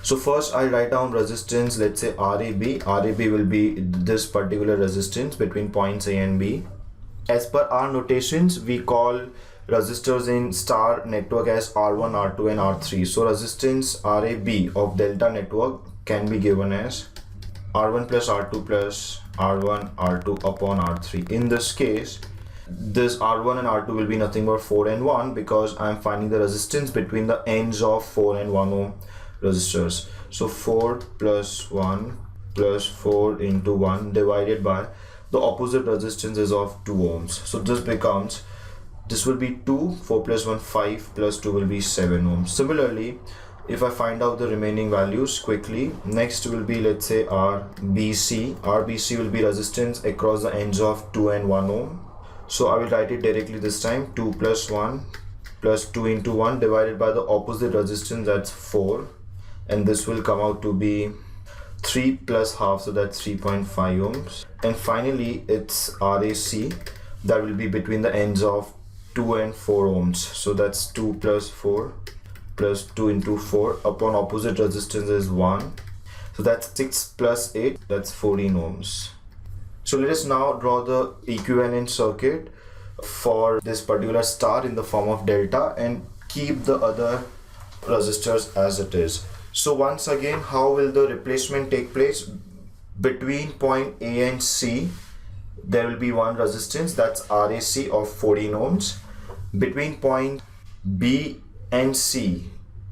So first I'll write down resistance, let's say RAB. RAB will be this particular resistance between points A and B. As per our notations, we call resistors in star network as R1, R2 and R3. So resistance RAB of delta network can be given as R1 plus R2 plus R1, R2 upon R3. In this case, this R1 and R2 will be nothing but 4 and 1 because I'm finding the resistance between the ends of 4 and 1 ohm resistors. So 4 plus 1 plus 4 into 1 divided by the opposite resistance is of 2 ohms. So this becomes, this will be 2, 4 plus 1, 5 plus 2 will be 7 ohms. Similarly, if I find out the remaining values quickly, next will be, let's say RBC. RBC will be resistance across the ends of 2 and 1 ohm. So I will write it directly this time, 2 plus 1 plus 2 into 1 divided by the opposite resistance, that's 4. And this will come out to be 3 plus half, so that's 3.5 ohms. And finally it's RAC, that will be between the ends of 2 and 4 ohms. So that's 2 plus 4 plus 2 into 4 upon opposite resistance is 1. So that's 6 plus 8, that's 14 ohms. So let us now draw the equivalent circuit for this particular star in the form of delta and keep the other resistors as it is. So once again, how will the replacement take place? Between point A and C, there will be one resistance, that's RAC of 14 ohms. Between point B and C,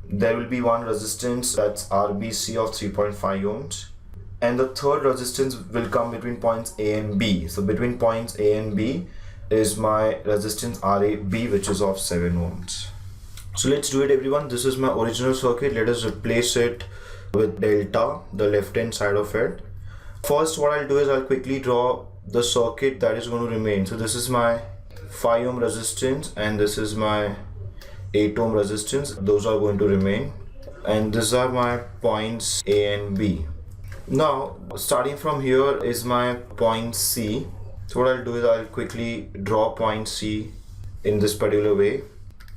there will be one resistance, that's RBC of 3.5 ohms. And the third resistance will come between points A and B. So between points A and B is my resistance RAB, which is of 7 ohms. So let's do it, everyone. This is my original circuit. Let us replace it with delta, the left hand side of it. First, what I'll do is I'll quickly draw the circuit that is going to remain. So this is my 5 ohm resistance and this is my 8 ohm resistance. Those are going to remain. And these are my points A and B. Now, starting from here is my point C. So what I'll do is I'll quickly draw point C in this particular way.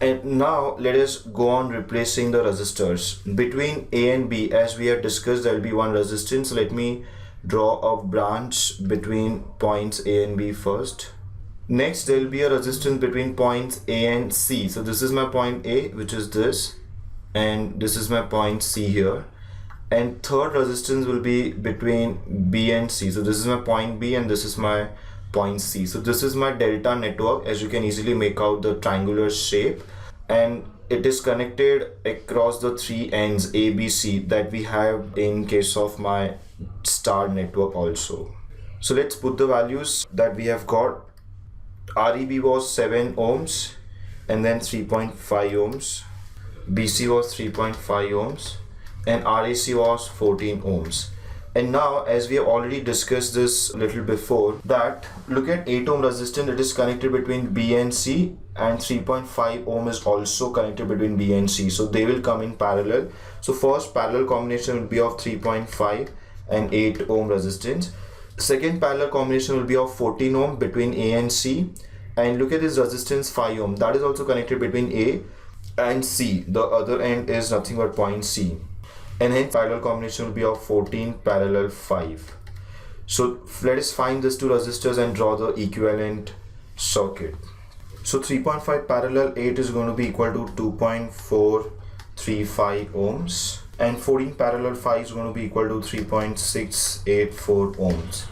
And now let us go on replacing the resistors. Between A and B, as we have discussed, there will be one resistance. Let me draw a branch between points A and B first. Next, there will be a resistance between points A and C. So this is my point A, which is this, and this is my point C here. And third resistance will be between B and C. So this is my point B and this is my point C. So this is my delta network, as you can easily make out the triangular shape, and it is connected across the three ends ABC that we have in case of my star network also. So let's put the values that we have got. REB was 7 ohms and then 3.5 ohms. BC was 3.5 ohms and RAC was 14 ohms. And now, as we have already discussed this a little before, that look at 8 ohm resistance, it is connected between B and C, and 3.5 ohm is also connected between B and C. So they will come in parallel. So first parallel combination will be of 3.5 and 8 ohm resistance. Second parallel combination will be of 14 ohm between A and C. And look at this resistance 5 ohm, that is also connected between A and C. The other end is nothing but point C. And hence parallel combination will be of 14 parallel 5. So let us find these two resistors and draw the equivalent circuit. So 3.5 parallel 8 is going to be equal to 2.435 ohms, and 14 parallel 5 is going to be equal to 3.684 ohms.